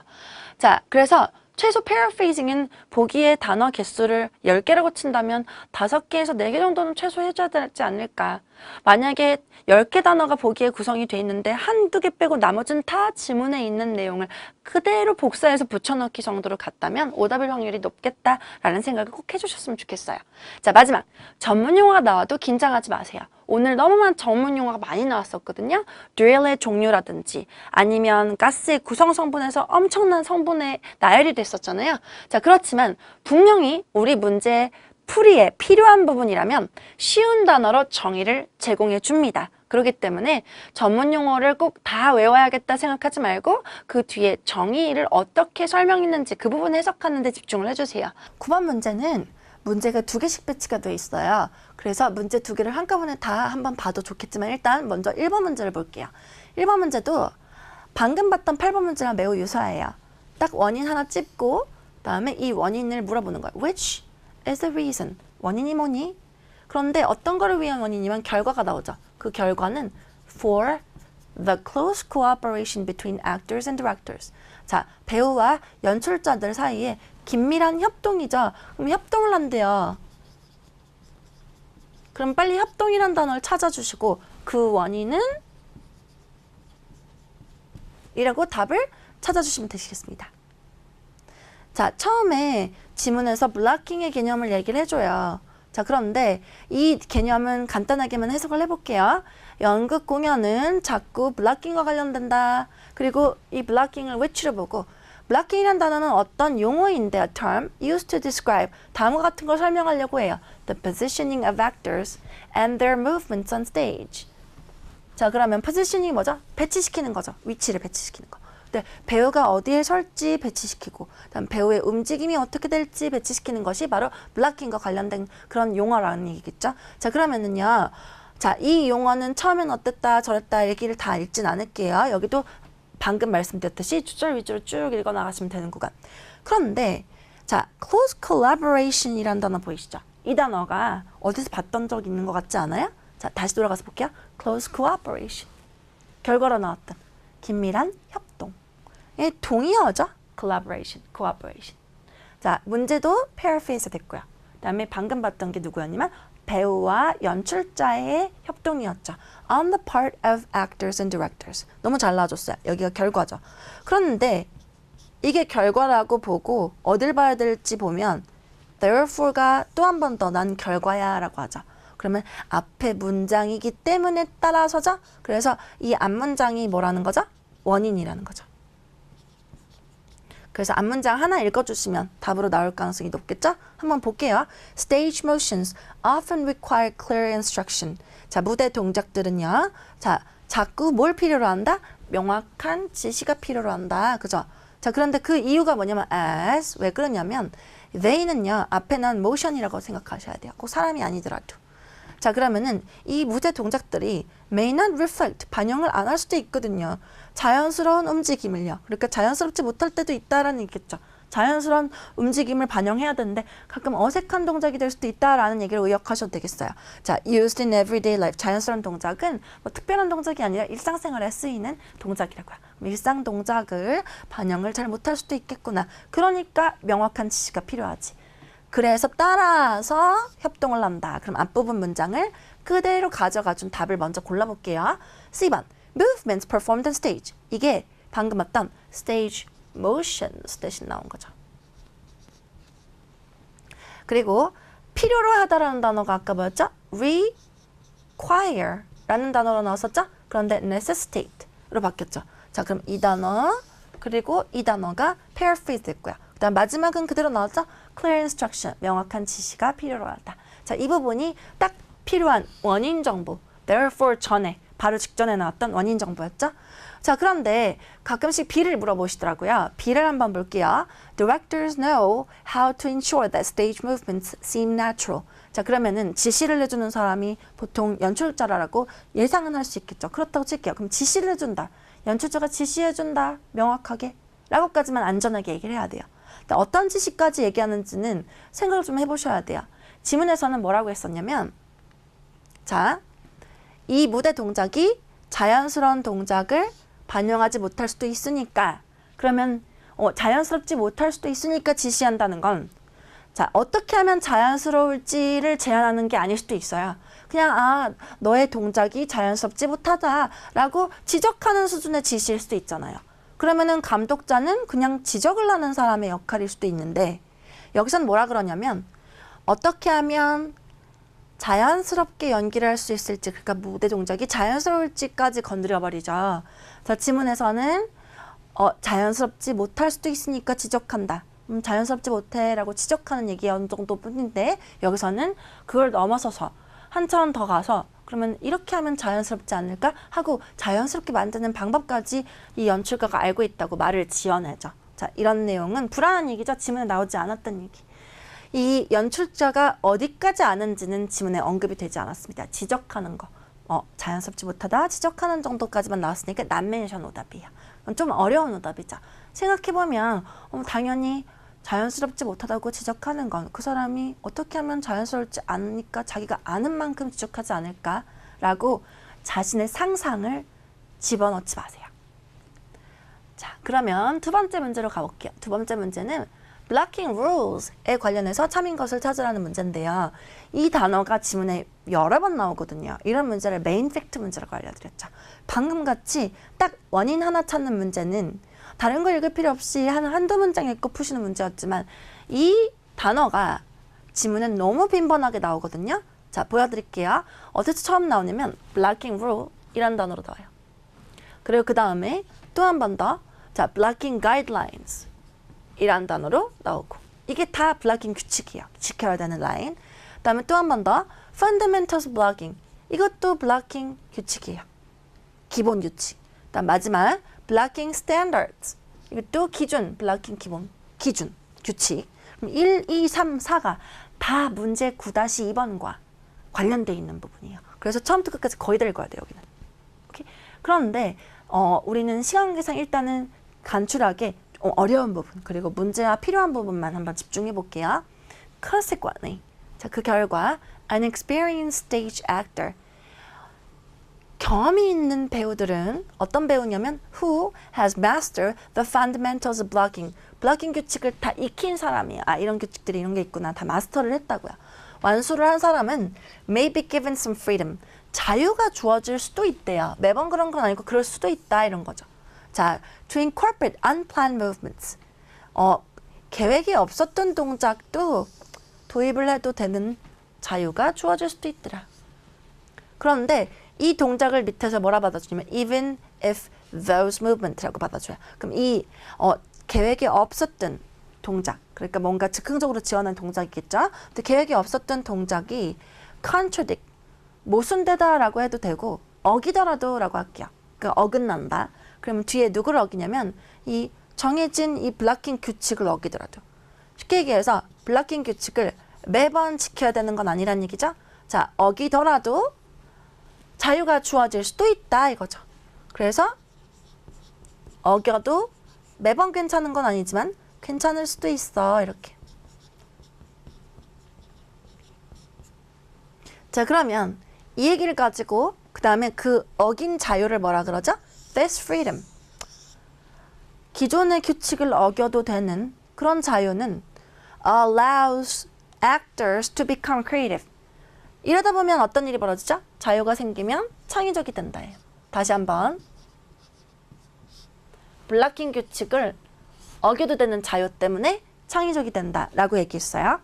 Speaker 1: 자, 그래서 최소 paraphrasing은 보기에 단어 개수를 10개라고 친다면 5개에서 4개 정도는 최소 해줘야 되지 않을까. 만약에 10개 단어가 보기에 구성이 돼 있는데 한두 개 빼고 나머지는 다 지문에 있는 내용을 그대로 복사해서 붙여넣기 정도로 갔다면 오답일 확률이 높겠다라는 생각을 꼭 해주셨으면 좋겠어요. 자, 마지막. 전문 용어가 나와도 긴장하지 마세요. 오늘 너무 많은 전문 용어가 많이 나왔었거든요. 드릴의 종류라든지 아니면 가스의 구성 성분에서 엄청난 성분의 나열이 됐었잖아요. 자, 그렇지만 분명히 우리 문제 풀이에 필요한 부분이라면 쉬운 단어로 정의를 제공해 줍니다. 그렇기 때문에 전문 용어를 꼭 다 외워야겠다 생각하지 말고 그 뒤에 정의를 어떻게 설명했는지 그 부분 해석하는 데 집중을 해주세요. 9번 문제는 문제가 2개씩 배치가 돼 있어요. 그래서 문제 2개를 한꺼번에 다 한번 봐도 좋겠지만 일단 먼저 1번 문제를 볼게요. 1번 문제도 방금 봤던 8번 문제랑 매우 유사해요. 딱 원인 하나 찝고 그다음에 이 원인을 물어보는 거예요. Which is the reason? 원인이 뭐니? 그런데 어떤 거를 위한 원인이면 결과가 나오죠. 그 결과는 for the close cooperation between actors and directors. 자, 배우와 연출자들 사이에 긴밀한 협동이죠. 그럼 협동을 한대요. 그럼 빨리 협동이란 단어를 찾아주시고 그 원인은? 이라고 답을 찾아주시면 되시겠습니다. 자, 처음에 지문에서 블락킹의 개념을 얘기를 해줘요. 자, 그런데 이 개념은 간단하게만 해석을 해볼게요. 연극 공연은 자꾸 블락킹과 관련된다. 그리고 이 블락킹을 which를 보고 블락킹이란 단어는 어떤 용어인데 a term used to describe 다음과 같은 걸 설명하려고 해요. The positioning of actors and their movements on stage. 자, 그러면 positioning이 뭐죠? 배치시키는 거죠. 위치를 배치시키는 거. 네, 배우가 어디에 설지 배치시키고 그다음 배우의 움직임이 어떻게 될지 배치시키는 것이 바로 블락킹과 관련된 그런 용어라는 얘기겠죠. 자, 그러면은요. 자, 이 용어는 처음엔 어땠다 저랬다 얘기를 다 읽진 않을게요. 여기도 방금 말씀드렸듯이 주절 위주로 쭉 읽어 나가시면 되는 구간. 그런데 자, close collaboration이라는 단어 보이시죠? 이 단어가 어디서 봤던 적 있는 것 같지 않아요? 자, 다시 돌아가서 볼게요. close cooperation. 결과로 나왔던 긴밀한 협동. 의 동의어죠? collaboration, cooperation. 자, 문제도 paraphrase 됐고요. 그 다음에 방금 봤던 게 누구였냐면 배우와 연출자의 협동이었죠. On the part of actors and directors. 너무 잘 나와줬어요. 여기가 결과죠. 그런데 이게 결과라고 보고 어딜 봐야 될지 보면 therefore가 또 한 번 더 난 결과야 라고 하죠. 그러면 앞에 문장이기 때문에 따라서죠. 그래서 이 앞문장이 뭐라는 거죠? 원인이라는 거죠. 그래서 앞문장 하나 읽어주시면 답으로 나올 가능성이 높겠죠? 한번 볼게요. Stage motions often require clear instruction. 자, 무대 동작들은요. 자, 자꾸 뭘 필요로 한다? 명확한 지시가 필요로 한다. 그죠? 자, 그런데 그 이유가 뭐냐면 as. 왜 그러냐면 they는요. 앞에 난 motion이라고 생각하셔야 돼요. 꼭 사람이 아니더라도. 자, 그러면은 이 무대 동작들이 may not reflect, 반영을 안 할 수도 있거든요. 자연스러운 움직임을요. 그러니까 자연스럽지 못할 때도 있다라는 얘기겠죠. 자연스러운 움직임을 반영해야 되는데 가끔 어색한 동작이 될 수도 있다라는 얘기를 의역하셔도 되겠어요. 자, used in everyday life. 자연스러운 동작은 뭐 특별한 동작이 아니라 일상생활에 쓰이는 동작이라고요. 일상 동작을 반영을 잘 못할 수도 있겠구나. 그러니까 명확한 지시가 필요하지. 그래서 따라서 협동을 한다. 그럼 앞부분 문장을 그대로 가져가준 답을 먼저 골라볼게요. C번, movements performed on stage. 이게 방금 어떤 stage motions 대신 나온 거죠. 그리고 필요로 하다라는 단어가 아까 뭐였죠? require 라는 단어로 나왔었죠? 그런데 necessitate로 바뀌었죠. 자, 그럼 이 단어 그리고 이 단어가 paraphrase 됐고요. 그 다음 마지막은 그대로 나왔죠? clear instruction, 명확한 지시가 필요로 하다. 자, 이 부분이 딱 필요한 원인 정보, therefore 전에, 바로 직전에 나왔던 원인 정보였죠? 자, 그런데 가끔씩 B를 물어보시더라고요. B를 한번 볼게요. Directors know how to ensure that stage movements seem natural. 자, 그러면은 지시를 해주는 사람이 보통 연출자라고 예상은 할 수 있겠죠. 그렇다고 칠게요. 그럼 지시를 해준다. 연출자가 지시해준다. 명확하게. 라고까지만 안전하게 얘기를 해야 돼요. 어떤 지시까지 얘기하는지는 생각을 좀 해보셔야 돼요. 지문에서는 뭐라고 했었냐면, 자, 이 무대 동작이 자연스러운 동작을 반영하지 못할 수도 있으니까, 그러면 자연스럽지 못할 수도 있으니까 지시한다는 건, 자, 어떻게 하면 자연스러울지를 제안하는 게 아닐 수도 있어요. 그냥 너의 동작이 자연스럽지 못하다라고 지적하는 수준의 지시일 수도 있잖아요. 그러면은 감독자는 그냥 지적을 하는 사람의 역할일 수도 있는데, 여기선 뭐라 그러냐면 어떻게 하면 자연스럽게 연기를 할 수 있을지, 그러니까 무대 동작이 자연스러울지까지 건드려버리죠. 자, 지문에서는 자연스럽지 못할 수도 있으니까 지적한다. 자연스럽지 못해 라고 지적하는 얘기 어느 정도 뿐인데, 여기서는 그걸 넘어서서 한 차원 더 가서 그러면 이렇게 하면 자연스럽지 않을까 하고 자연스럽게 만드는 방법까지 이 연출가가 알고 있다고 말을 지어내죠. 자, 이런 내용은 불안한 얘기죠. 지문에 나오지 않았던 얘기. 이 연출자가 어디까지 아는지는 지문에 언급이 되지 않았습니다. 지적하는 거. 자연스럽지 못하다 지적하는 정도까지만 나왔으니까 난멘션 오답이에요. 좀 어려운 오답이죠. 생각해보면 당연히 자연스럽지 못하다고 지적하는 건 그 사람이 어떻게 하면 자연스럽지 않으니까 자기가 아는 만큼 지적하지 않을까라고 자신의 상상을 집어넣지 마세요. 자, 그러면 두 번째 문제로 가볼게요. 두 번째 문제는 blocking rules에 관련해서 참인 것을 찾으라는 문제인데요. 이 단어가 지문에 여러 번 나오거든요. 이런 문제를 메인 팩트 문제라고 알려드렸죠. 방금 같이 딱 원인 하나 찾는 문제는 다른 거 읽을 필요 없이 한두 문장 읽고 푸시는 문제였지만 이 단어가 지문엔 너무 빈번하게 나오거든요. 자, 보여드릴게요. 어디서 처음 나오냐면 blocking rule 이란 단어로 나와요. 그리고 그 다음에 또 한 번 더, 자, blocking guidelines 이란 단어로 나오고, 이게 다 blocking 규칙이에요. 지켜야 되는 라인. 그 다음에 또 한 번 더 fundamentals blocking, 이것도 blocking 규칙이에요. 기본 규칙. 그 다음 마지막 blocking standards, 이것도 기준, blocking 기준, 규칙. 그럼 1, 2, 3, 4가 다 문제 9-2번과 관련되어 있는 부분이에요. 그래서 처음부터 끝까지 거의 다 읽어야 돼요, 여기는. 오케이? 그런데 우리는 시간 관계상 일단은 간추하게 어려운 부분, 그리고 문제와 필요한 부분만 한번 집중해 볼게요. Consequently, 자, 그 결과 an experienced stage actor, 경험이 있는 배우들은 어떤 배우냐면 who has mastered the fundamentals of blocking, blocking 규칙을 다 익힌 사람이에요. 이런 규칙들이 이런 게 있구나, 다 마스터를 했다고요. 완수를 한 사람은 may be given some freedom, 자유가 주어질 수도 있대요. 매번 그런 건 아니고 그럴 수도 있다, 이런 거죠. 자, to incorporate unplanned movements, 계획이 없었던 동작도 도입을 해도 되는 자유가 주어질 수도 있더라. 그런데 이 동작을 밑에서 뭐라 받아주냐면 even if those movements라고 받아줘요. 그럼 이 계획이 없었던 동작, 그러니까 뭔가 즉흥적으로 지어낸 동작이겠죠. 근데 계획이 없었던 동작이 contradict, 모순되다라고 해도 되고 어기더라도 라고 할게요. 그러니까 어긋난다. 그러면 뒤에 누구를 어기냐면 이 정해진 이 블락킹 규칙을 어기더라도. 쉽게 얘기해서 블락킹 규칙을 매번 지켜야 되는 건 아니란 얘기죠. 자, 어기더라도 자유가 주어질 수도 있다 이거죠. 그래서 어겨도 매번 괜찮은 건 아니지만 괜찮을 수도 있어 이렇게. 자, 그러면 이 얘기를 가지고 그 다음에 그 어긴 자유를 뭐라 그러죠? This freedom. 기존의 규칙을 어겨도 되는 그런 자유는 allows actors to become creative. 이러다 보면 어떤 일이 벌어지죠? 자유가 생기면 창의적이 된다예요. 다시 한번. 블락킹 규칙을 어겨도 되는 자유 때문에 창의적이 된다라고 얘기했어요.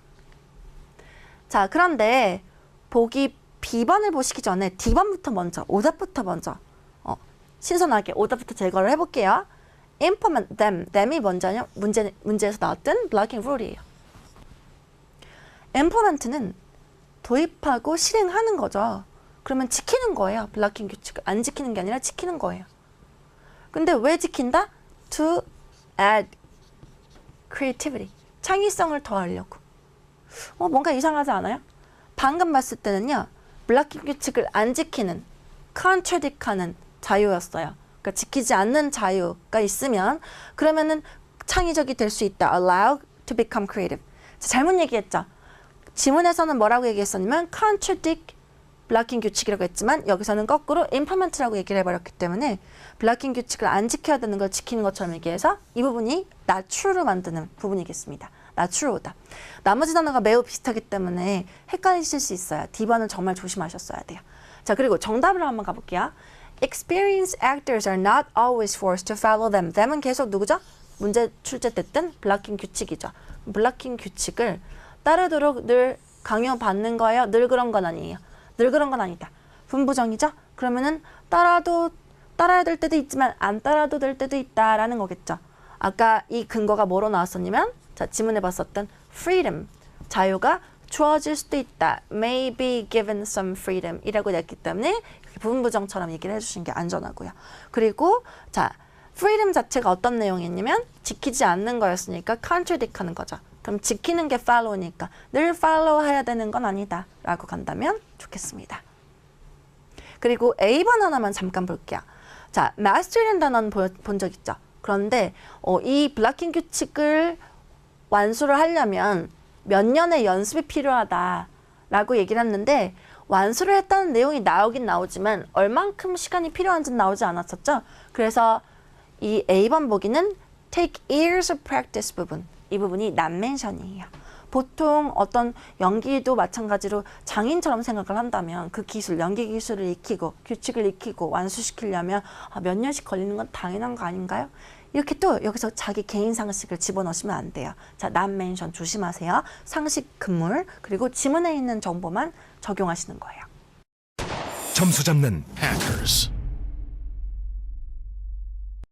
Speaker 1: 자, 그런데 보기 B번을 보시기 전에 D번부터 먼저, 오답부터 먼저 신선하게 오답부터 제거를 해볼게요. implement them. them이 먼저냐? 문제에서 나왔던 blocking rule이에요. implement는 도입하고 실행하는 거죠. 그러면 지키는 거예요. 블락킹 규칙을 안 지키는 게 아니라 지키는 거예요. 근데 왜 지킨다? To add creativity. 창의성을 더하려고. 뭔가 이상하지 않아요? 방금 봤을 때는요. 블락킹 규칙을 안 지키는, contradict하는 자유였어요. 그러니까 지키지 않는 자유가 있으면 그러면은 창의적이 될 수 있다. Allow to become creative. 자, 잘못 얘기했죠. 지문에서는 뭐라고 얘기했었냐면 contradict 블락킹 규칙이라고 했지만 여기서는 거꾸로 implement라고 얘기를 해버렸기 때문에 블락킹 규칙을 안 지켜야 되는 걸 지키는 것처럼 얘기해서 이 부분이 not true로 만드는 부분이겠습니다. not true다. 나머지 단어가 매우 비슷하기 때문에 헷갈리실 수 있어요. D번은 정말 조심하셨어야 돼요. 자, 그리고 정답으로 한번 가볼게요. Experienced actors are not always forced to follow them. them은 계속 누구죠? 문제 출제됐던 블락킹 규칙이죠. 블락킹 규칙을 따르도록 늘 강요받는 거예요? 늘 그런 건 아니에요. 늘 그런 건 아니다. 분부정이죠? 그러면은 따라야 될 때도 있지만 안 따라도 될 때도 있다라는 거겠죠. 아까 이 근거가 뭐로 나왔었냐면 자, 지문에 봤었던 freedom, 자유가 주어질 수도 있다. may be given some freedom 이라고 냈기 때문에 분부정처럼 얘기를 해주신 게 안전하고요. 그리고 자, freedom 자체가 어떤 내용이었냐면 지키지 않는 거였으니까 contradict 하는 거죠. 그럼 지키는 게 follow니까 늘 follow 해야 되는 건 아니다 라고 간다면 좋겠습니다. 그리고 A번 하나만 잠깐 볼게요. 자, master이라는 단어는 본 적 있죠? 그런데 이 블락킹 규칙을 완수를 하려면 몇 년의 연습이 필요하다라고 얘기를 했는데 완수를 했다는 내용이 나오긴 나오지만 얼만큼 시간이 필요한지는 나오지 않았었죠? 그래서 이 A번 보기는 take years of practice 부분, 이 부분이 not mention이에요. 보통 어떤 연기도 마찬가지로 장인처럼 생각을 한다면 그 기술, 연기 기술을 익히고 규칙을 익히고 완수시키려면 몇 년씩 걸리는 건 당연한 거 아닌가요? 이렇게 또 여기서 자기 개인 상식을 집어넣으시면 안 돼요. 자, not mention 조심하세요. 상식 금물, 그리고 지문에 있는 정보만 적용하시는 거예요.
Speaker 2: 점수 잡는 Hackers.